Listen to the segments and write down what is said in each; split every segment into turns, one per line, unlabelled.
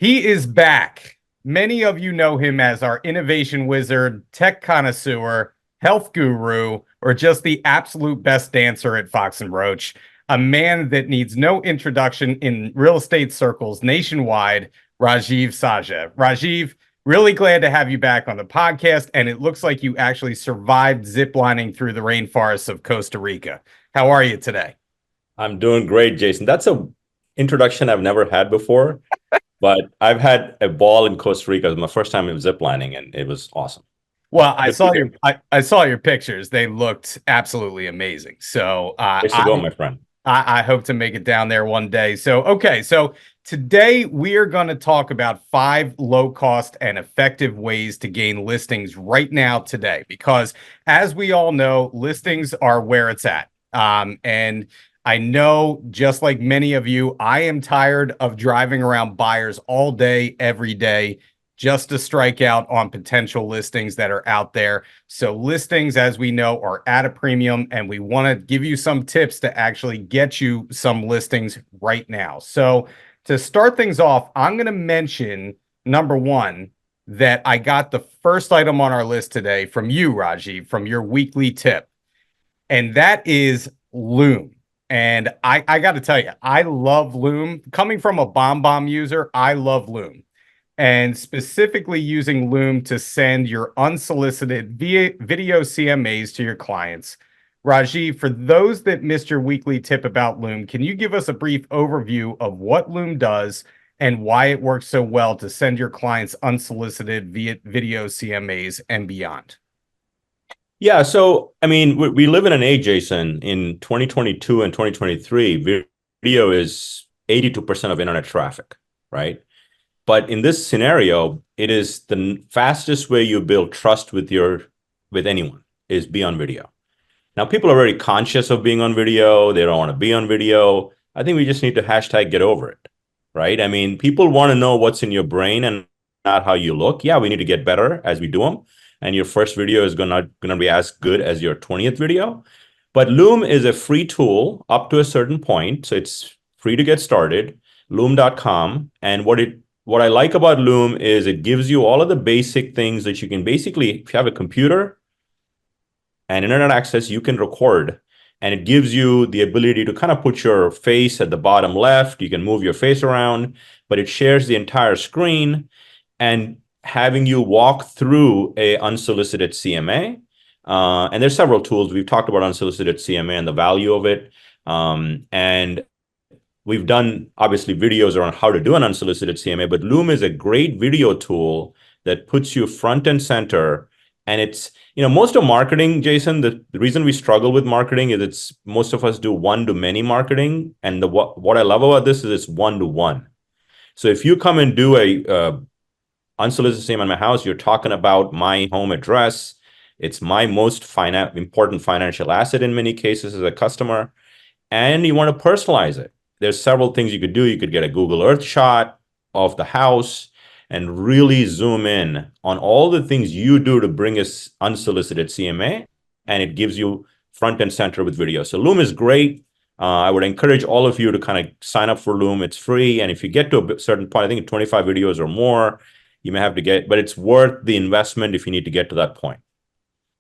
He is back. Many of you know him as our innovation wizard, tech connoisseur, health guru, or just the absolute best dancer at Fox and Roach. A man that needs no introduction in real estate circles nationwide, Rajiv Sajja. Rajiv, really glad to have you back on the podcast. And it looks like you actually survived ziplining through the rainforests of Costa Rica. How are you today?
I'm doing great, Jason. That's a introduction I've never had before, but I've had a ball in Costa Rica. It was my first time in ziplining, and it was awesome.
Well, I
Good to
saw
hear.
your I saw your pictures. They looked absolutely amazing. So
Place to go, my friend.
I hope to make it down there one day. So okay, so today we are going to talk about five low cost and effective ways to gain listings right now today, because as we all know, listings are where it's at. And I know, just like many of you, I am tired of driving around buyers all day, every day, just to strike out on potential listings that are out there. So listings, as we know, are at a premium, and we want to give you some tips to actually get you some listings right now. So to start things off, I'm going to mention number one, that I got the first item on our list today from you, Rajiv, from your weekly tip, and that is Loom. And I got to tell you, I love Loom. Coming from a BombBomb user, I love Loom, and specifically using Loom to send your unsolicited video CMAs to your clients. Rajiv, for those that missed your weekly tip about Loom, can you give us a brief overview of what Loom does and why it works so well to send your clients unsolicited video CMAs and beyond?
Yeah, so I mean, we live in an age, Jason, in 2022 and 2023, video is 82% of internet traffic, right? But in this scenario, it is the fastest way you build trust with anyone is be on video. Now, people are very conscious of being on video. They don't want to be on video. I think we just need to hashtag get over it, right? I mean, people want to know what's in your brain and not how you look. Yeah, we need to get better as we do them. And your first video is gonna be as good as your 20th video. But Loom is a free tool up to a certain point. So it's free to get started, loom.com. And what I like about Loom is it gives you all of the basic things that you can basically, if you have a computer and internet access, you can record. And it gives you the ability to kind of put your face at the bottom left. You can move your face around, but it shares the entire screen and having you walk through a unsolicited CMA. And there's several tools. We've talked about unsolicited CMA and the value of it. And we've done obviously videos around how to do an unsolicited CMA, but Loom is a great video tool that puts you front and center. And it's, most of marketing, Jason, the reason we struggle with marketing is most of us do one-to-many marketing. And what I love about this is it's one-to-one. So if you come and do a unsolicited CMA in my house, you're talking about my home address. It's my most important financial asset in many cases as a customer. And you want to personalize it. There's several things you could do. You could get a Google Earth shot of the house and really zoom in on all the things you do to bring us unsolicited CMA, and it gives you front and center with video. So Loom is great. I would encourage all of you to kind of sign up for Loom. It's free, and if you get to a certain point, I think 25 videos or more, you may have to get, but it's worth the investment if you need to get to that point.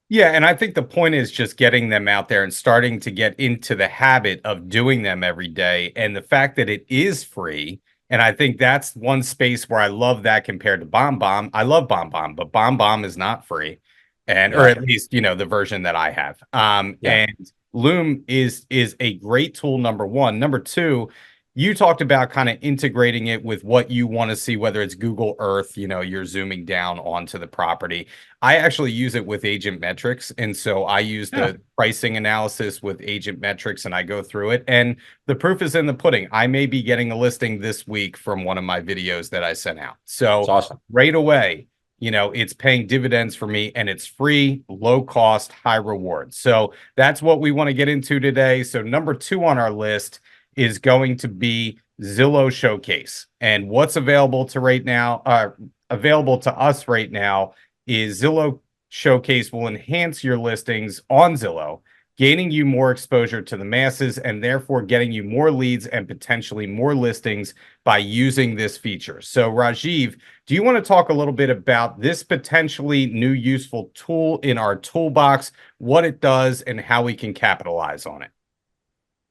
Yeah, and I think the point is just getting them out there and starting to get into the habit of doing them every day. And the fact that it is free, and I think that's one space where I love that compared to BombBomb. I love BombBomb, but BombBomb is not free, and or
Yeah,
at least the version that I have.
yeah.
And Loom is a great tool. Number one. Number two, you talked about kind of integrating it with what you want to see, whether it's Google Earth, you're zooming down onto the property. I actually use it with agent metrics. And so I use
Yeah,
the pricing analysis with agent metrics and I go through it. And the proof is in the pudding. I may be getting a listing this week from one of my videos that I sent out.
it's
So
awesome.
right away, it's paying dividends for me, and it's free, low cost, high reward. So that's what we want to get into today. So number two on our list is going to be Zillow Showcase. And what's available available to us right now is Zillow Showcase will enhance your listings on Zillow gaining you more exposure to the masses, and therefore getting you more leads and potentially more listings by using this feature. So, Rajiv, do you want to talk a little bit about this potentially new useful tool in our toolbox, what it does, and how we can capitalize on it?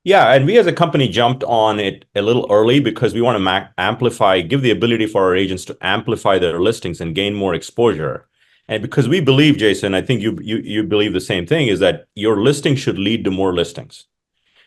Yeah, and we as a company jumped on it a little early because we want to amplify, give the ability for our agents to amplify their listings and gain more exposure. And because we believe, Jason, I think you believe the same thing, is that your listing should lead to more listings.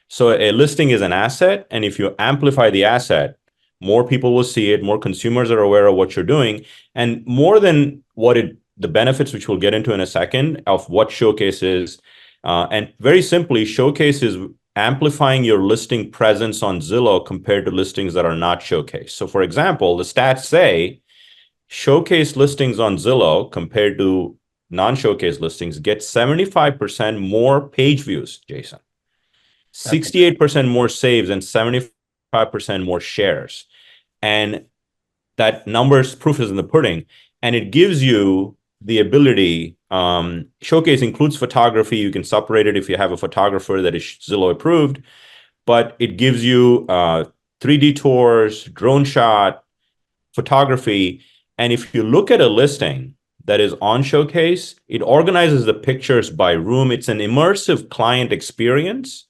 So a listing is an asset, and if you amplify the asset, more people will see it, more consumers are aware of what you're doing, and more than the benefits, which we'll get into in a second, of what Showcase is. And very simply, Showcase is amplifying your listing presence on Zillow compared to listings that are not Showcase. So for example, the stats say Showcase listings on Zillow compared to non-Showcase listings get 75% more page views, Jason.
That's
68% more saves and 75% more shares. And that numbers proof is in the pudding. And it gives you the ability, Showcase includes photography. You can separate it if you have a photographer that is Zillow approved, but it gives you 3D tours, drone shot, photography. And if you look at a listing that is on Showcase, it organizes the pictures by room. It's an immersive client experience.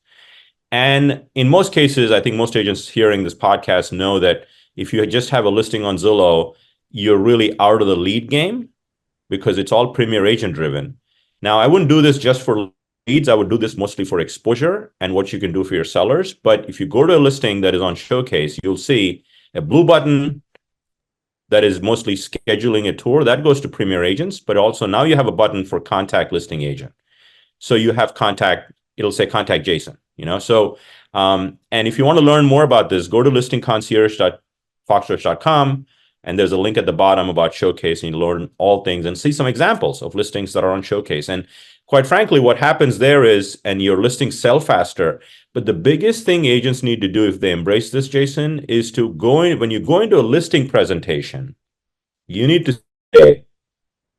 And in most cases, I think most agents hearing this podcast know that if you just have a listing on Zillow, you're really out of the lead game because it's all Premier Agent driven. Now, I wouldn't do this just for leads. I would do this mostly for exposure and what you can do for your sellers. But if you go to a listing that is on Showcase, you'll see a blue button that is mostly scheduling a tour. That goes to Premier Agents, but also now you have a button for contact listing agent. So you have contact, it'll say contact Jason, So, and if you want to learn more about this, go to listingconcierge.foxtrot.com, and there's a link at the bottom about Showcase, and you learn all things and see some examples of listings that are on Showcase. And quite frankly, what happens there is, and your listings sell faster, but the biggest thing agents need to do if they embrace this, Jason, is to go in, when you go into a listing presentation, you need to say,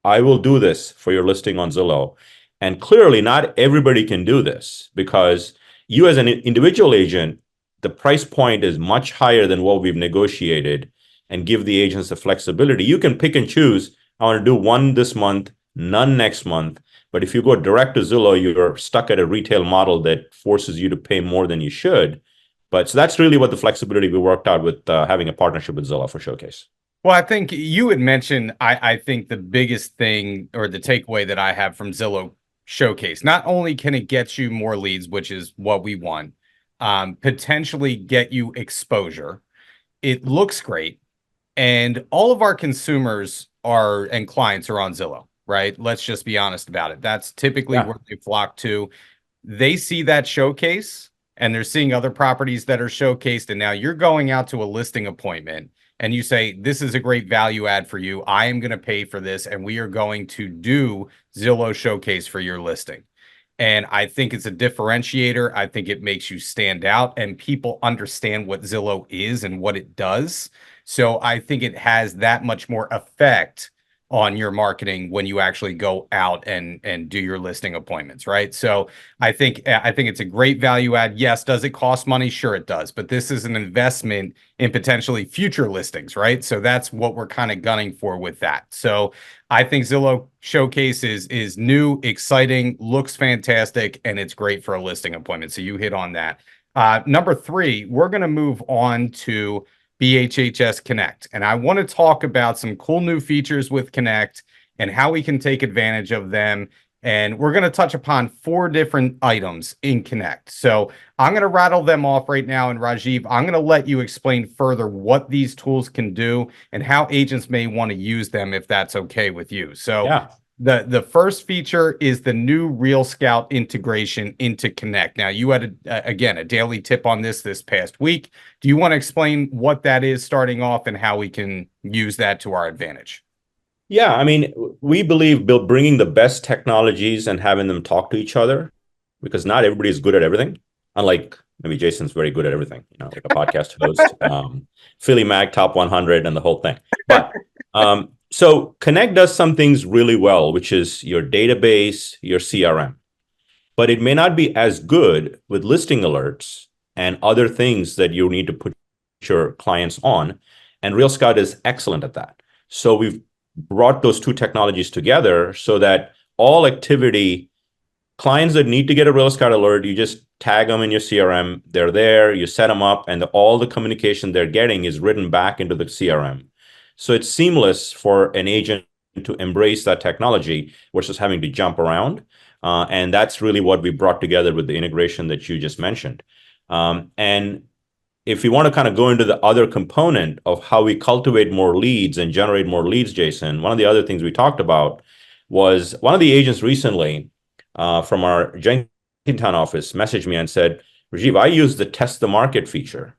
I will do this for your listing on Zillow. And clearly, not everybody can do this because you, as an individual agent, the price point is much higher than what we've negotiated and give the agents the flexibility. You can pick and choose. I want to do one this month, none next month. But if you go direct to Zillow, you're stuck at a retail model that forces you to pay more than you should. But so that's really what the flexibility we worked out with having a partnership with Zillow for Showcase.
Well, I think you had mentioned, I think the biggest thing or the takeaway that I have from Zillow Showcase, not only can it get you more leads, which is what we want, potentially get you exposure. It looks great. And all of our consumers and clients are on Zillow, right? Let's just be honest about it. That's typically where they flock to. They see that showcase and they're seeing other properties that are showcased. And now you're going out to a listing appointment and you say, this is a great value add for you. I am going to pay for this. And we are going to do Zillow Showcase for your listing. And I think it's a differentiator. I think it makes you stand out and people understand what Zillow is and what it does. So I think it has that much more effect on your marketing when you actually go out and do your listing appointments, right? So I think it's a great value add. Yes, does it cost money? Sure it does, but this is an investment in potentially future listings, right? So that's what we're kind of gunning for with that. So I think Zillow Showcase is new, exciting, looks fantastic, and it's great for a listing appointment. So you hit on that. Number 3, we're going to move on to BHHS Connect. And I want to talk about some cool new features with Connect and how we can take advantage of them. And we're going to touch upon 4 different items in Connect. So I'm going to rattle them off right now. And Rajiv, I'm going to let you explain further what these tools can do and how agents may want to use them if that's okay with you. So
Yeah.
the first feature is the new Real Scout integration into Connect. Now, you had, again, a daily tip on this past week. Do you want to explain what that is starting off and how we can use that to our advantage?
Yeah, I mean, we believe bringing the best technologies and having them talk to each other because not everybody is good at everything. Unlike maybe Jason's very good at everything, like a podcast host, Philly Mag Top 100 and the whole thing. But so Connect does some things really well, which is your database, your CRM. but it may not be as good with listing alerts and other things that you need to put your clients on. And Real Scout is excellent at that. So we've brought those two technologies together so that all activity, clients that need to get a Real Scout alert, you just tag them in your CRM. They're there, you set them up, and all the communication they're getting is written back into the CRM. So it's seamless for an agent to embrace that technology versus having to jump around. And that's really what we brought together with the integration that you just mentioned. And if you want to kind of go into the other component of how we cultivate more leads and generate more leads, Jason, one of the other things we talked about was one of the agents recently from our Jenkintown office messaged me and said, Rajiv, I use the test the market feature.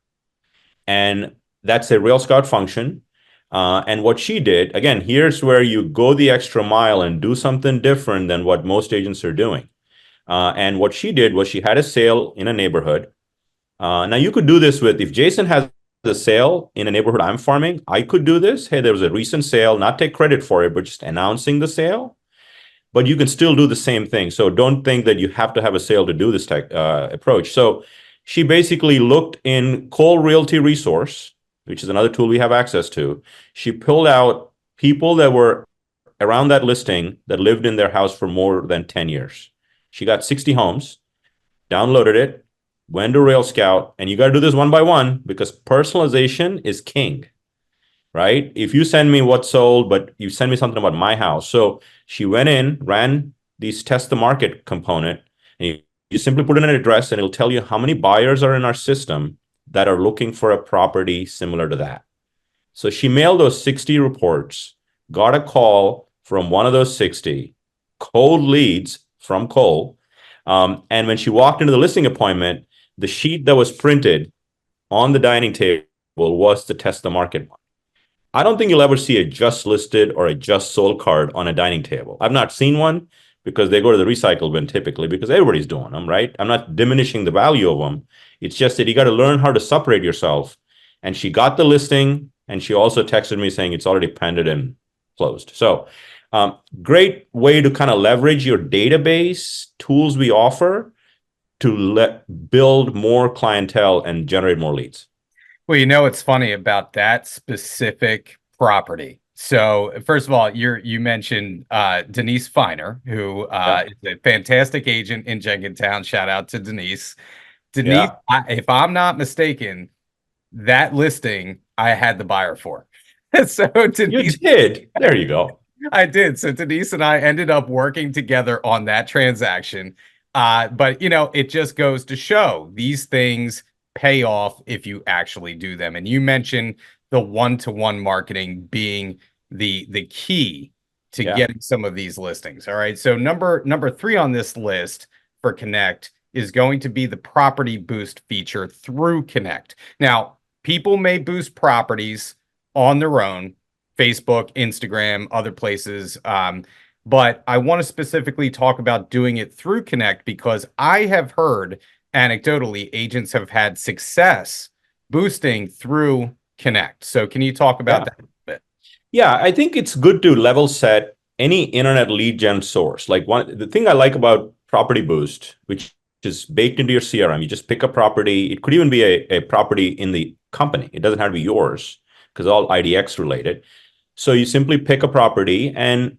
And that's a Real Scout function. And what she did, again, here's where you go the extra mile and do something different than what most agents are doing. And what she did was she had a sale in a neighborhood. Now you could do this with, if Jason has a sale in a neighborhood I'm farming, I could do this. Hey, there was a recent sale, not take credit for it, but just announcing the sale. But you can still do the same thing. So don't think that you have to have a sale to do this approach. So she basically looked in Cole Realty Resource, which is another tool we have access to. She pulled out people that were around that listing that lived in their house for more than 10 years. She got 60 homes, downloaded it, went to Rail Scout, and you got to do this one by one because personalization is king, right? If you send me what's sold, but you send me something about my house. So she went in, ran these test the market component, and you simply put in an address and it'll tell you how many buyers are in our system that are looking for a property similar to that. So she mailed those 60 reports, got a call from one of those 60, cold leads from Cole. And when she walked into the listing appointment, the sheet that was printed on the dining table was the test the market one. I don't think you'll ever see a just listed or a just sold card on a dining table. I've not seen one because they go to the recycle bin typically because everybody's doing them, right? I'm not diminishing the value of them. It's just that you got to learn how to separate yourself. And she got the listing and she also texted me saying it's already pended and closed. So great way to kind of leverage your database tools we offer to build more clientele and generate more leads.
Well, it's funny about that specific property. So, first of all, you mentioned Denise Feiner, who
Yeah.
is a fantastic agent in Jenkintown. Shout out to Denise. Denise,
Yeah.
if I'm not mistaken, that listing I had the buyer for. So
You
Denise,
did. There you go.
I did. So Denise and I ended up working together on that transaction. But it just goes to show these things pay off if you actually do them. And you mentioned the one-to-one marketing being the key to
Yeah.
getting some of these listings. All right. So number 3 on this list for Connect is going to be the property boost feature through Connect. Now, people may boost properties on their own, Facebook, Instagram, other places. But I want to specifically talk about doing it through Connect because I have heard anecdotally agents have had success boosting through Connect. So can you talk about
Yeah.
that a bit?
Yeah, I think it's good to level set any internet lead gen source. Like the thing I like about Property Boost, which is baked into your CRM, you just pick a property. It could even be a property in the company. It doesn't have to be yours because all IDX related. So you simply pick a property and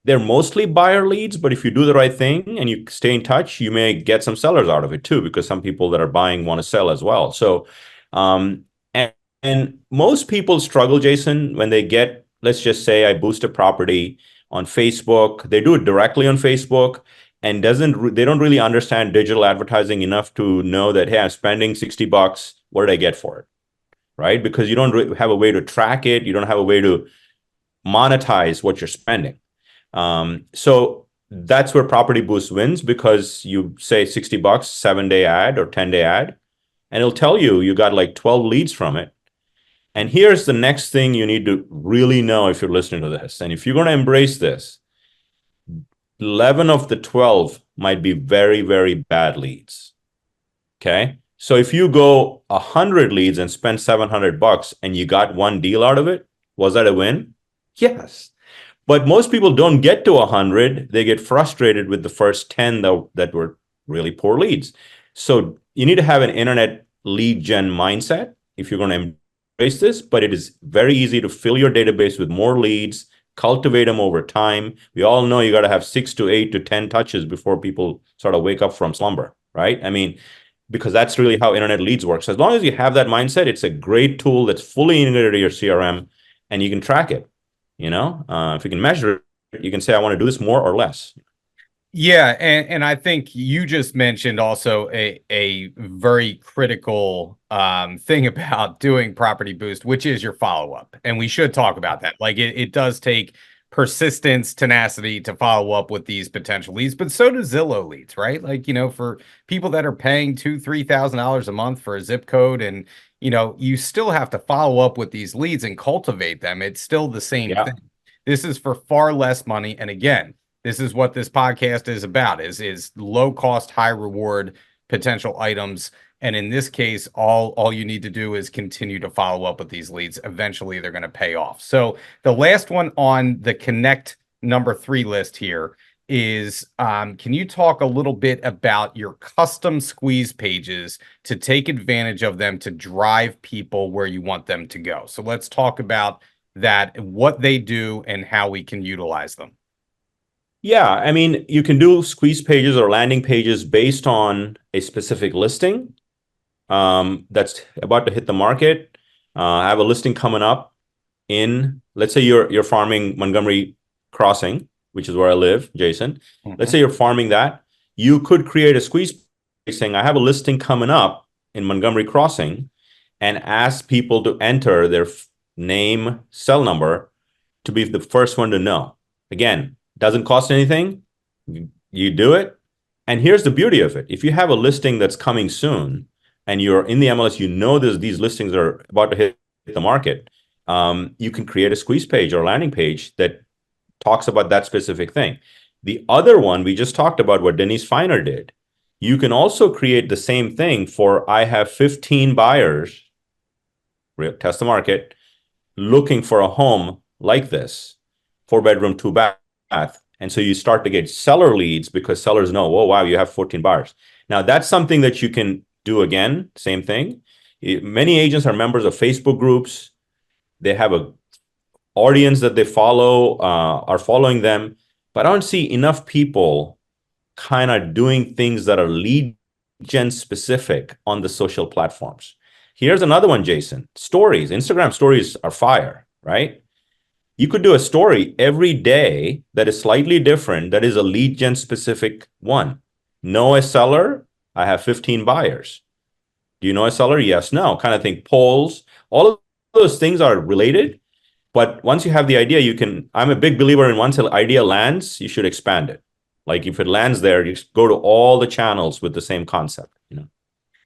they're mostly buyer leads, but if you do the right thing and you stay in touch, you may get some sellers out of it too, because some people that are buying want to sell as well. So, and most people struggle, Jason, when they get, let's just say I boost a property on Facebook, they do it directly on Facebook and they don't really understand digital advertising enough to know that, hey, I'm spending $60. What did I get for it? Right? Because you don't have a way to track it. You don't have a way to monetize what you're spending. So that's where Property Boost wins because you say $60, 7-day ad or 10-day ad, and it'll tell you got like 12 leads from it. And here's the next thing you need to really know if you're listening to this. And if you're going to embrace this, 11 of the 12 might be very, very bad leads. Okay. So if you go 100 leads and spend $700 and you got one deal out of it, was that a win? Yes. But most people don't get to 100. They get frustrated with the first 10 that were really poor leads. So you need to have an internet lead gen mindset if you're going to embrace this, but it is very easy to fill your database with more leads, cultivate them over time. We all know you got to have 6 to 8 to 10 touches before people sort of wake up from slumber, right? I mean, because that's really how internet leads works. As long as you have that mindset, it's a great tool that's fully integrated to your CRM and you can track it. If you can measure it, you can say, I want to do this more or less.
Yeah, and I think you just mentioned also a very critical thing about doing Property Boost, which is your follow-up. And we should talk about that. Like it does take persistence, tenacity to follow up with these potential leads, but so do Zillow leads, right? Like, for people that are paying $2,000-3,000 a month for a zip code, and you still have to follow up with these leads and cultivate them. It's still the same
Yeah.
thing. This is for far less money. And again, this is what this podcast is about, is low cost, high reward potential items. And in this case, all you need to do is continue to follow up with these leads. Eventually they're going to pay off. So the last one on the connect number 3 list here is, can you talk a little bit about your custom squeeze pages to take advantage of them to drive people where you want them to go? So let's talk about that, what they do and how we can utilize them.
Yeah, I mean, you can do squeeze pages or landing pages based on a specific listing that's about to hit the market. I have a listing coming up in, let's say you're farming Montgomery Crossing, which is where I live, Jason. Let's say you're farming that. You could create a squeeze page saying, I have a listing coming up in Montgomery Crossing, and ask people to enter their name, cell number to be the first one to know. Again, doesn't cost anything. You do it. And here's the beauty of it. If you have a listing that's coming soon and you're in the MLS, these listings are about to hit the market, you can create a squeeze page or landing page that talks about that specific thing. The other one, we just talked about what Denise Feiner did. You can also create the same thing for, I have 15 buyers, test the market, looking for a home like this, 4-bedroom, 2-bath. And so you start to get seller leads because sellers know, oh, wow, you have 14 buyers. Now, that's something that you can do again, same thing. Many agents are members of Facebook groups. They have a audience that they follow, are following them. But I don't see enough people kind of doing things that are lead gen specific on the social platforms. Here's another one, Jason. Stories. Instagram stories are fire, right? You could do a story every day that is slightly different, that is a lead gen specific one. Know a seller? I have 15 buyers. Do you know a seller? Yes, no, kind of thing. Polls, all of those things are related. But once you have the idea, I'm a big believer in, once an idea lands, you should expand it. Like if it lands there, you go to all the channels with the same concept.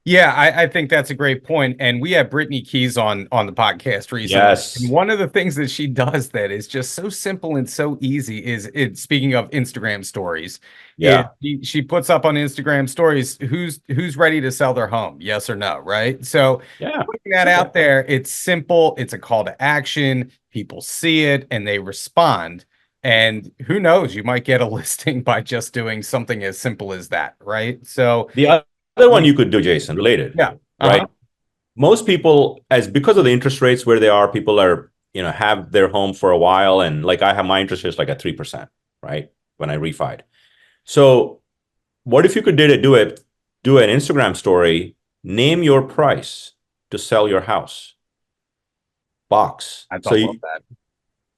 Yeah, I think that's a great point. And we have Brittany Keys on the podcast recently. And
Yes.
one of the things that she does that is just so simple and so easy is, speaking of Instagram stories, is
Yeah.
she puts up on Instagram stories who's ready to sell their home, yes or no, right? So
Yeah.
putting that
Simple.
out there, it's simple, it's a call to action, people see it and they respond. And who knows, you might get a listing by just doing something as simple as that, right? So
The other one you could do, Jason, related,
yeah.
right? Most people, because of the interest rates where they are, people are, have their home for a while. And like I have my interest rates like at 3%, right? When I refied. So what if you could do an Instagram story, name your price to sell your house box.
I
So
thought about that.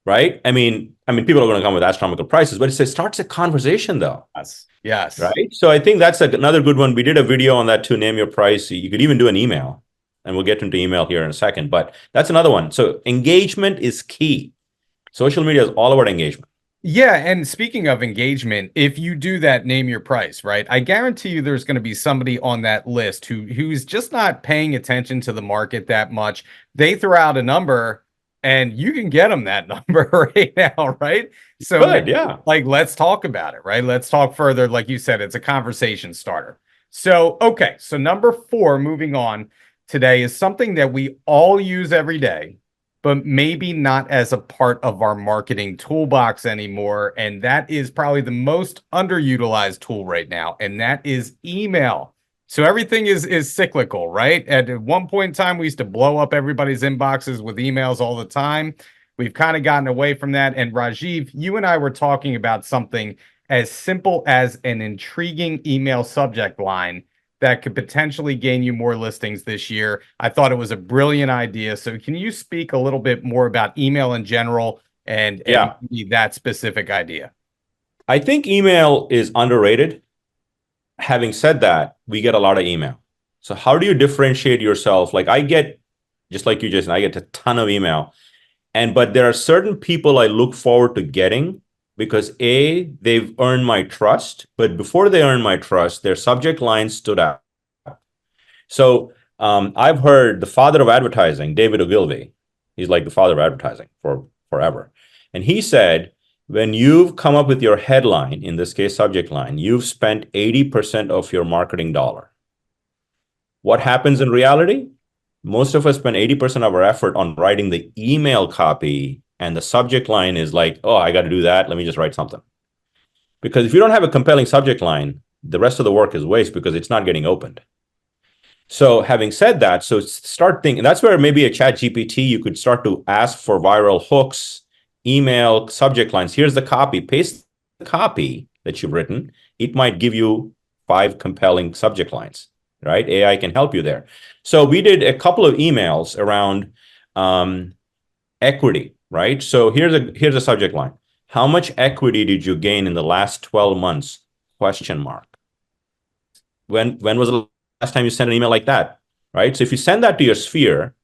right? I mean, people are going to come with astronomical prices, but it starts a conversation though.
Yes. Yes.
Right. So I think that's another good one. We did a video on that too, name your price. You could even do an email, and we'll get into email here in a second, but that's another one. So engagement is key. Social media is all about engagement.
Yeah, and speaking of engagement, if you do that, name your price, right? I guarantee you there's going to be somebody on that list who's just not paying attention to the market that much. They throw out a number and you can get them that number right now, right? So
Good. Yeah.
like let's talk about it, right? Let's talk further. Like you said, it's a conversation starter. So, okay, so number 4, moving on today, is something that we all use every day. but maybe not as a part of our marketing toolbox anymore. And that is probably the most underutilized tool right now, and that is email. So everything is cyclical, right? At one point in time, we used to blow up everybody's inboxes with emails all the time. We've kind of gotten away from that. And Rajiv, you and I were talking about something as simple as an intriguing email subject line that could potentially gain you more listings this year. I thought it was a brilliant idea. So can you speak a little bit more about email in general and
Yeah,
maybe that specific idea?
I think email is underrated. Having said that, we get a lot of email. So how do you differentiate yourself? Like I get, just like you, Jason, I get a ton of email. But there are certain people I look forward to getting because A, they've earned my trust, but before they earned my trust, their subject line stood out. So I've heard the father of advertising, David Ogilvy, he's like the father of advertising for forever. And he said, when you've come up with your headline, in this case, subject line, you've spent 80% of your marketing dollar. What happens in reality? Most of us spend 80% of our effort on writing the email copy, and the subject line is like, oh, I got to do that. Let me just write something. Because if you don't have a compelling subject line, the rest of the work is waste because it's not getting opened. So having said that, so start thinking, that's where maybe a chat GPT, you could start to ask for viral hooks, email subject lines. Here's the copy, paste the copy that you've written. It might give you 5 compelling subject lines, right? AI can help you there. So we did a couple of emails around equity, right? So here's a subject line. How much equity did you gain in the last 12 months? Question mark. When was the last time you sent an email like that, right? So if you send that to your sphere,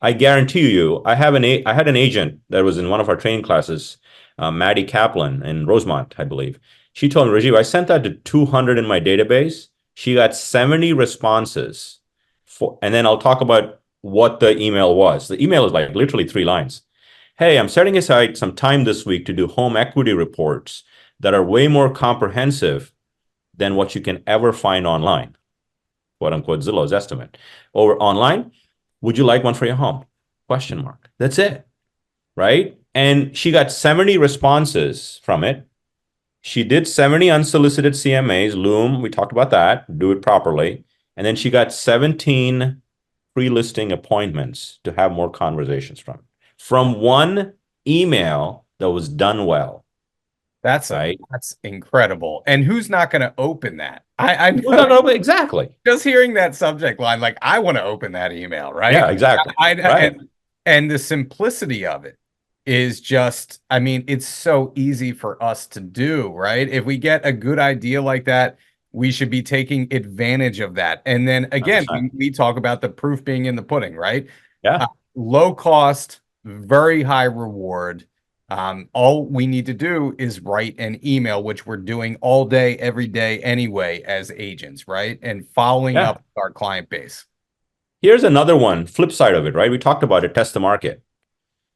I guarantee you, I had an agent that was in one of our training classes, Maddie Kaplan in Rosemont, I believe. She told me, Rajiv, I sent that to 200 in my database. She got 70 responses and then I'll talk about what the email was. The email is like literally 3 lines. Hey, I'm setting aside some time this week to do home equity reports that are way more comprehensive than what you can ever find online, quote unquote, Zillow's estimate. Or online, would you like one for your home? Question mark. That's it, right? And she got 70 responses from it. She did 70 unsolicited CMAs, Loom, we talked about that, do it properly. And then she got 17 pre-listing appointments to have more conversations from one email that was done well, right?
That's incredible. And who's not going to open that? I
Who's
know
not gonna, exactly.
just hearing that subject line, like I want to open that email, right?
Yeah, exactly.
I
Right.
and the simplicity of it is just, I mean, it's so easy for us to do, right? If we get a good idea like that, we should be taking advantage of that. And then again,
100%.
we talk about the proof being in the pudding, right? Uh,
Yeah.
Low cost, very high reward. All we need to do is write an email, which we're doing all day, every day anyway, as agents, right? And following
Yeah.
up with our client base.
Here's another one, flip side of it, right? We talked about it, test the market.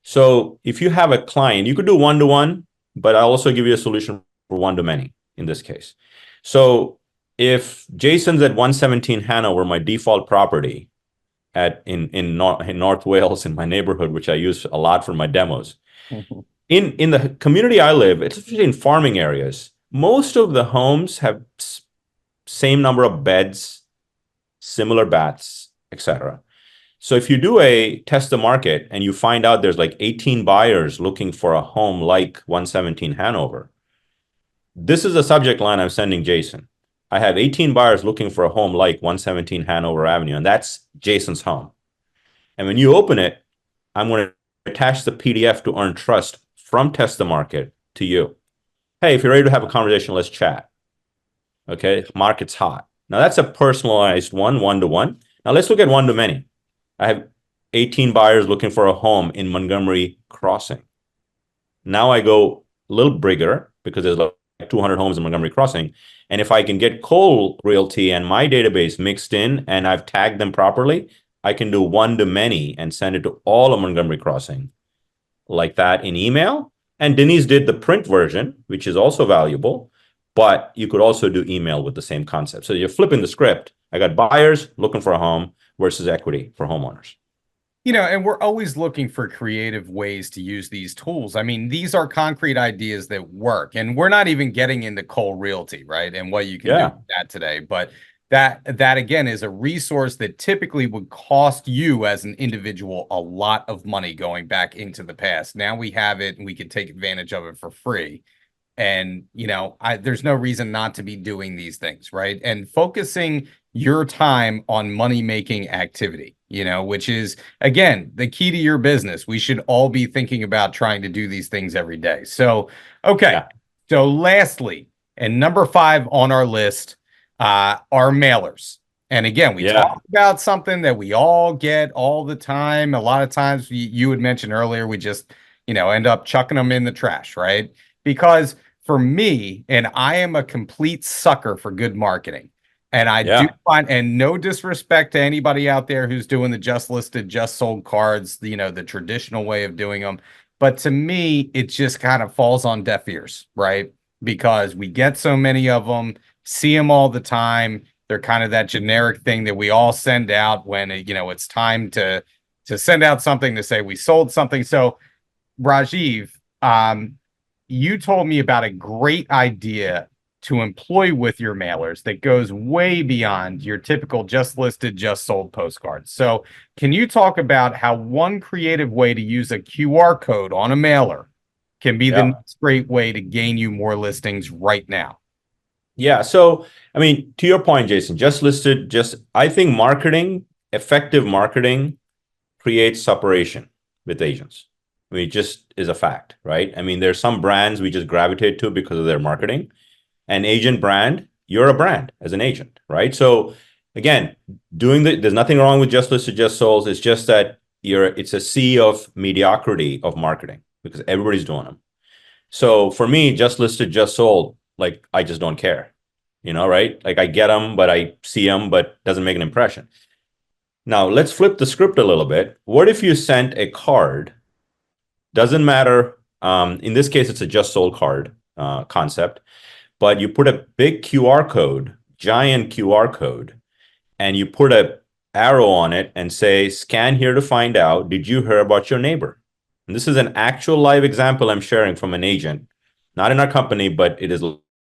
So if you have a client, you could do one-to-one, but I'll also give you a solution for one-to-many in this case. So if Jason's at 117 Hanover, my default property in North Wales in my neighborhood, which I use a lot for my demos. In the community I live, it's in farming areas. Most of the homes have same number of beds, similar baths, etc. So if you do a test the market and you find out there's like 18 buyers looking for a home like 117 Hanover, this is a subject line I'm sending Jason. I have 18 buyers looking for a home like 117 Hanover Avenue, and that's Jason's home. And when you open it, I'm going to attach the PDF to earn trust from test the market to you. Hey, if you're ready to have a conversation, let's chat. Okay, market's hot. Now that's a personalized one-to-one. Now let's look at one-to-many. I have 18 buyers looking for a home in Montgomery Crossing. Now I go a little bigger because there's like 200 homes in Montgomery Crossing. And if I can get Cole Realty and my database mixed in and I've tagged them properly, I can do one-to-many and send it to all of Montgomery Crossing like that in email. And Denise did the print version, which is also valuable, but you could also do email with the same concept. So you're flipping the script. I got buyers looking for a home versus equity for homeowners.
And we're always looking for creative ways to use these tools. I mean, these are concrete ideas that work, and we're not even getting into cold realty, right? And what you can do with
Yeah,
that today. But that again is a resource that typically would cost you as an individual a lot of money going back into the past. Now we have it and we can take advantage of it for free. And, there's no reason not to be doing these things, right? And focusing your time on money making activity, which is, again, the key to your business. We should all be thinking about trying to do these things every day. So, okay.
yeah,
So, lastly, and number five on our list are mailers. And again, we
yeah,
talk about something that we all get all the time. A lot of times, you had mentioned earlier, we just, end up chucking them in the trash, right? Because for me, and I am a complete sucker for good marketing. And I do
yeah,
find, and no disrespect to anybody out there who's doing the just listed, just sold cards, the traditional way of doing them. But to me, it just kind of falls on deaf ears, right? Because we get so many of them, see them all the time. They're kind of that generic thing that we all send out when, it's time to send out something to say we sold something. So Rajiv, you told me about a great idea to employ with your mailers that goes way beyond your typical just listed, just sold postcards. So, can you talk about how one creative way to use a QR code on a mailer can be the
yeah.
next great way to gain you more listings right now?
Yeah. So, I mean, to your point, Jason, I think effective marketing creates separation with agents. I mean, it just is a fact, right? I mean, there's some brands we just gravitate to because of their marketing. An agent brand, you're a brand as an agent, right? So again, there's nothing wrong with just listed, just sold. It's just that it's a sea of mediocrity of marketing because everybody's doing them. So for me, just listed, just sold, like I just don't care, right? Like I get them, but I see them, but doesn't make an impression. Now let's flip the script a little bit. What if you sent a card? Doesn't matter. In this case, it's a just sold card concept, but you put a big QR code, giant QR code, and you put a arrow on it and say, scan here to find out, did you hear about your neighbor? And this is an actual live example I'm sharing from an agent, not in our company, but it is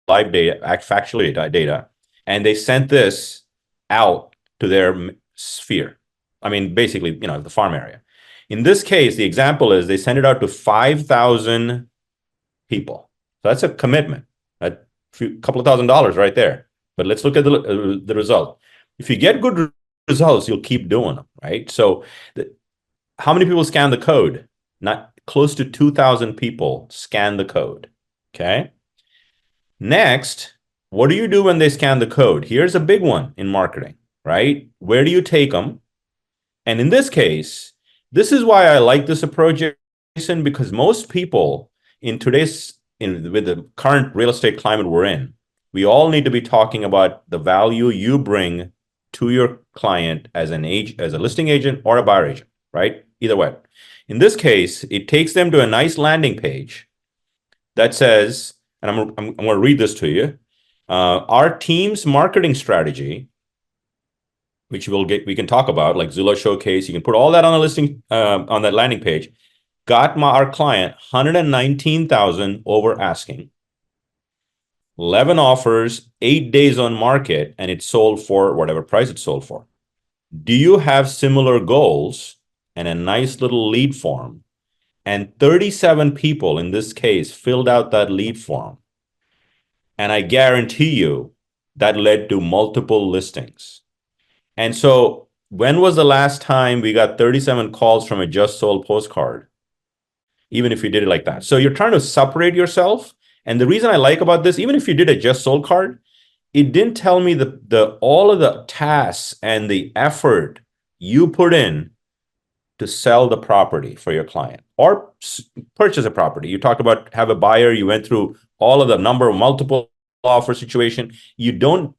live data, factually data. And they sent this out to their sphere. I mean, basically, the farm area. In this case, the example is they sent it out to 5,000 people. So that's a commitment. A couple of $1,000s right there. But let's look at the result. If you get good results, you'll keep doing them, right? So how many people scan the code? Not close to 2,000 people scan the code. Okay. Next, what do you do when they scan the code? Here's a big one in marketing, right? Where do you take them? And in this case, this is why I like this approach, Jason, because most people with the current real estate climate we're in, we all need to be talking about the value you bring to your client as a listing agent or a buyer agent, right? Either way. In this case, it takes them to a nice landing page that says, and I'm going to read this to you. Our team's marketing strategy, which we can talk about, like Zillow Showcase. You can put all that on the listing on that landing page. Got our client 119,000 over asking, 11 offers, 8 days on market, and it sold for whatever price it sold for. Do you have similar goals and a nice little lead form? And 37 people in this case filled out that lead form. And I guarantee you that led to multiple listings. And so when was the last time we got 37 calls from a just sold postcard? Even if you did it like that. So you're trying to separate yourself. And the reason I like about this, even if you did a just sold card, it didn't tell me the all of the tasks and the effort you put in to sell the property for your client or purchase a property. You talked about have a buyer, you went through all of the number of multiple offer situation. You don't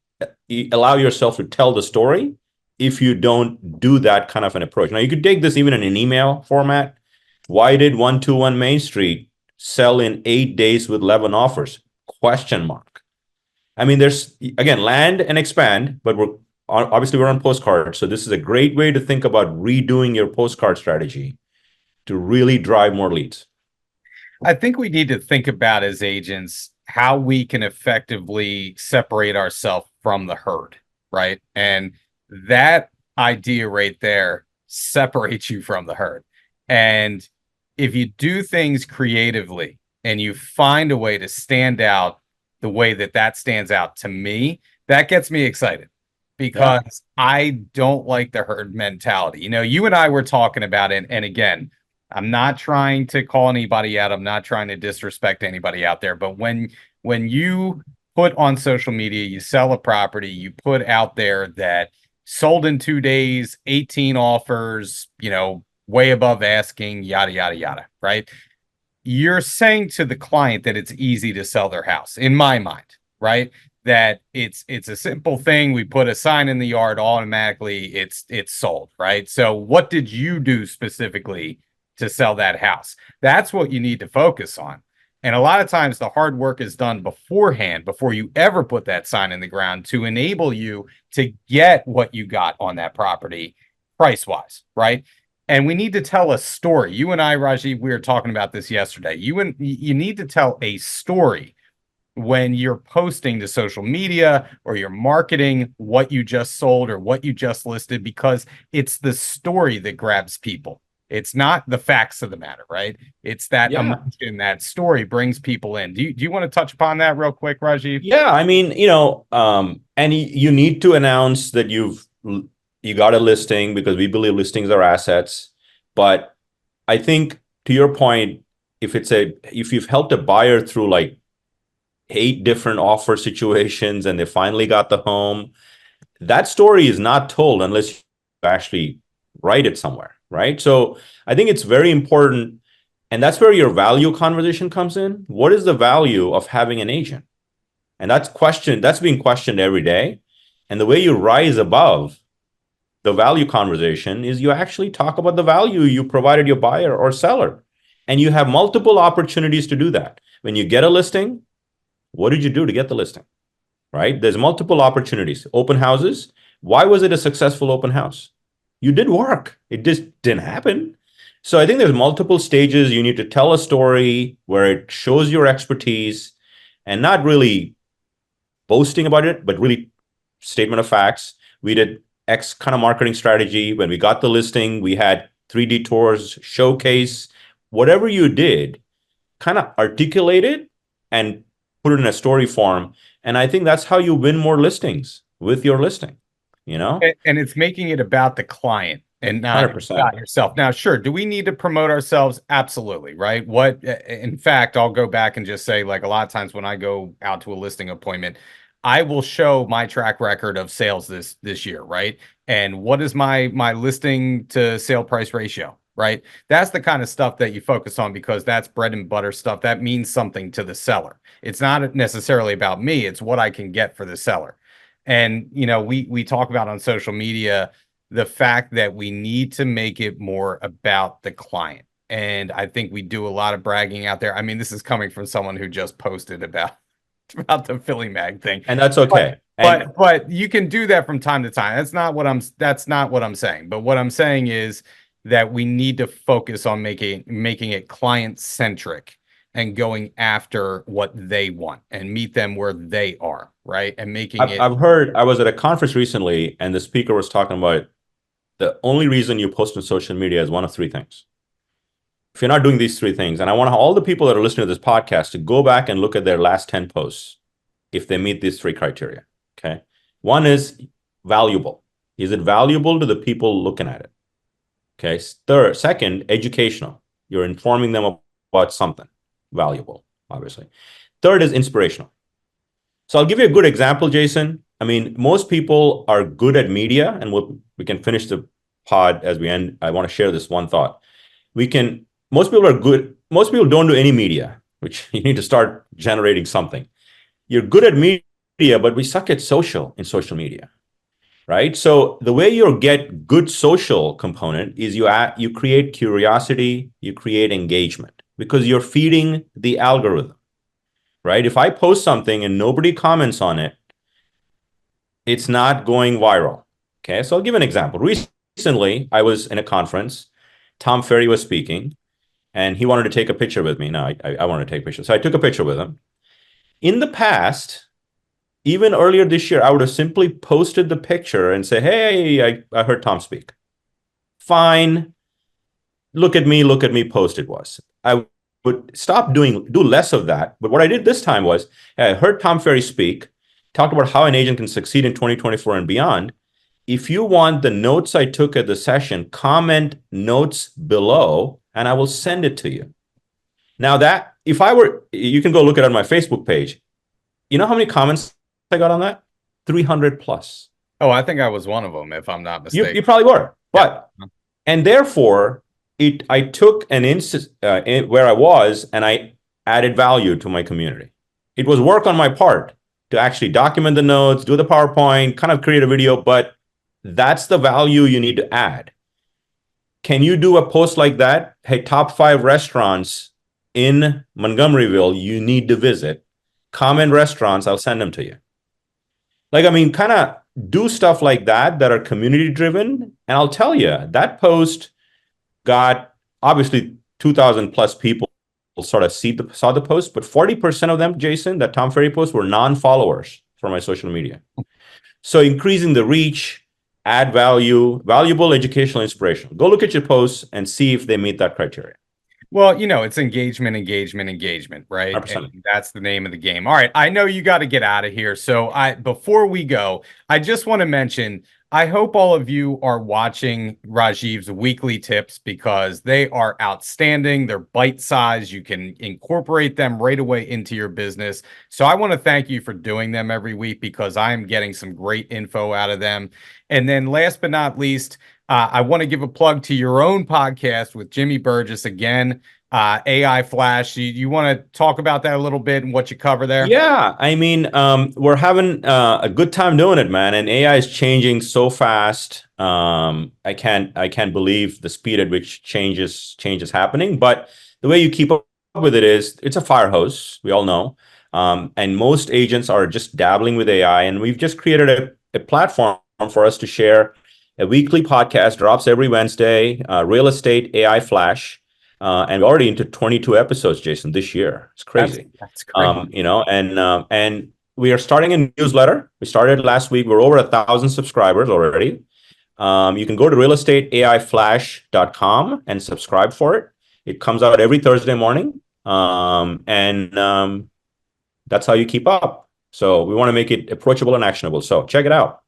allow yourself to tell the story if you don't do that kind of an approach. Now you could take this even in an email format. Why did 121 Main Street sell in 8 days with 11 offers? Question mark. I mean, there's again land and expand, but obviously we're on postcards, so this is a great way to think about redoing your postcard strategy to really drive more leads.
I think we need to think about as agents how we can effectively separate ourselves from the herd, right? And that idea right there separates you from the herd. And if you do things creatively and you find a way to stand out the way that that stands out to me, that gets me excited
Yeah.
because I don't like the herd mentality. You know, you and I were talking about it, and again, I'm not trying to call anybody out. I'm not trying to disrespect anybody out there. But when you put on social media, you sell a property, you put out there that sold in 2 days, 18 offers, you know, way above asking, yada, yada, yada, right? You're saying to the client that it's easy to sell their house, in my mind, right? That it's a simple thing. We put a sign in the yard, automatically it's sold, right? So what did you do specifically to sell that house? That's what you need to focus on. And a lot of times the hard work is done beforehand, before you ever put that sign in the ground, to enable you to get what you got on that property price wise, right? And we need to tell a story. You and I, Rajiv, we were talking about this yesterday. You need to tell a story when you're posting to social media or you're marketing what you just sold or what you just listed, because it's the story that grabs people. It's not the facts of the matter, right? It's that
Yeah.
emotion, that story brings people in. Do you want to touch upon that real quick, Rajiv?
Yeah, I mean, and you need to announce that you got a listing because we believe listings are assets. But I think to your point, if you've helped a buyer through like 8 different offer situations and they finally got the home, that story is not told unless you actually write it somewhere, right? So I think it's very important, and that's where your value conversation comes in. What is the value of having an agent? And that's being questioned every day. And the way you rise above the value conversation is you actually talk about the value you provided your buyer or seller. And you have multiple opportunities to do that. When you get a listing, what did you do to get the listing? Right? There's multiple opportunities. Open houses. Why was it a successful open house? You did work. It just didn't happen. So I think there's multiple stages. You need to tell a story where it shows your expertise and not really boasting about it, but really statement of facts. We did X kind of marketing strategy. When we got the listing, we had 3D tours, showcase, whatever you did, kind of articulate it and put it in a story form. And I think that's how you win more listings with your listing, you know?
And it's making it about the client and not
100%.
about yourself. Now, sure, do we need to promote ourselves? Absolutely, right? In fact, I'll go back and just say, like, a lot of times when I go out to a listing appointment, I will show my track record of sales this year, right? And what is my listing to sale price ratio, right? That's the kind of stuff that you focus on because that's bread and butter stuff. That means something to the seller. It's not necessarily about me, it's what I can get for the seller. And you know, we talk about on social media the fact that we need to make it more about the client. And I think we do a lot of bragging out there. I mean, this is coming from someone who just posted about about the Philly Mag thing.
And that's
But
okay. And
but you can do that from time to time. That's not what I'm saying. But what I'm saying is that we need to focus on making it client centric and going after what they want and meet them where they are, right? And making it
I've heard, I was at a conference recently and the speaker was talking about the only reason you post on social media is one of 3 things. If you're not doing these 3 things, and I want all the people that are listening to this podcast to go back and look at their last 10 posts if they meet these 3 criteria. Okay. One is valuable. Is it valuable to the people looking at it? Okay. Second, educational. You're informing them about something valuable, obviously. Third is inspirational. So I'll give you a good example, Jason. I mean, most people are good at media, and we can finish the pod as we end. I want to share this one thought. We can, most people are good. Most people don't do any media, which you need to start generating something. You're good at media, but we suck at social in social media, right? So the way you get good social component is you create curiosity, you create engagement because you're feeding the algorithm, right? If I post something and nobody comments on it, it's not going viral. Okay, so I'll give an example. Recently, I was in a conference. Tom Ferry was speaking, and he wanted to take a picture with me. No, I wanted to take a picture. So I took a picture with him. In the past, even earlier this year, I would have simply posted the picture and say, hey, I heard Tom speak. Fine. Look at me, post it was. I would do less of that. But what I did this time was I heard Tom Ferry speak, talked about how an agent can succeed in 2024 and beyond. If you want the notes I took at the session, comment notes below and I will send it to you. Now that if I were, you can go look at it on my Facebook page. You know how many comments I got on that? 300 plus.
Oh, I think I was one of them, if I'm not mistaken.
You probably were,
Yeah.
but and therefore I took an instance where I was and I added value to my community. It was work on my part to actually document the notes, do the PowerPoint, kind of create a video, but that's the value you need to add. Can you do a post like that? Hey, top 5 restaurants in Montgomeryville you need to visit. Comment restaurants, I'll send them to you. Like, I mean, kind of do stuff like that are community driven. And I'll tell you, that post got obviously 2,000 plus people sort of saw the post, but 40% of them, Jason, that Tom Ferry post were non-followers from my social media. So increasing the reach, add value, valuable educational inspiration. Go look at your posts and see if they meet that criteria.
Well, it's engagement, engagement, engagement, right?
100%.
And that's the name of the game. All right, I know you got to get out of here. So before we go, I just want to mention, I hope all of you are watching Rajiv's weekly tips because they are outstanding. They're bite-sized. You can incorporate them right away into your business. So I want to thank you for doing them every week because I'm getting some great info out of them. And then last but not least, I want to give a plug to your own podcast with Jimmy Burgess again, AI Flash. You want to talk about that a little bit and what you cover there?
Yeah, I mean, we're having a good time doing it, man. And AI is changing so fast. I can't believe the speed at which change is happening. But the way you keep up with it is it's a fire hose, we all know. And most agents are just dabbling with AI. And we've just created a platform for us to share. A weekly podcast drops every Wednesday, Real Estate AI Flash. And we're already into 22 episodes, Jason, this year. It's crazy.
That's great.
And we are starting a newsletter. We started last week. We're over 1,000 subscribers already. You can go to realestateaiflash.com and subscribe for it. It comes out every Thursday morning. And that's how you keep up. So we want to make it approachable and actionable. So check it out.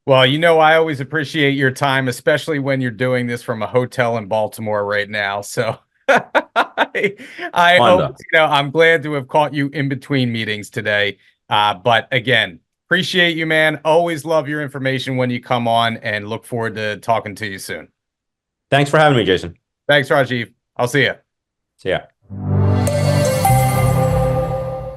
Well, I always appreciate your time, especially when you're doing this from a hotel in Baltimore right now. So I hope, I'm glad to have caught you in between meetings today. But again, appreciate you, man. Always love your information when you come on and look forward to talking to you soon.
Thanks for having me, Jason.
Thanks, Rajiv. I'll see you.
See ya.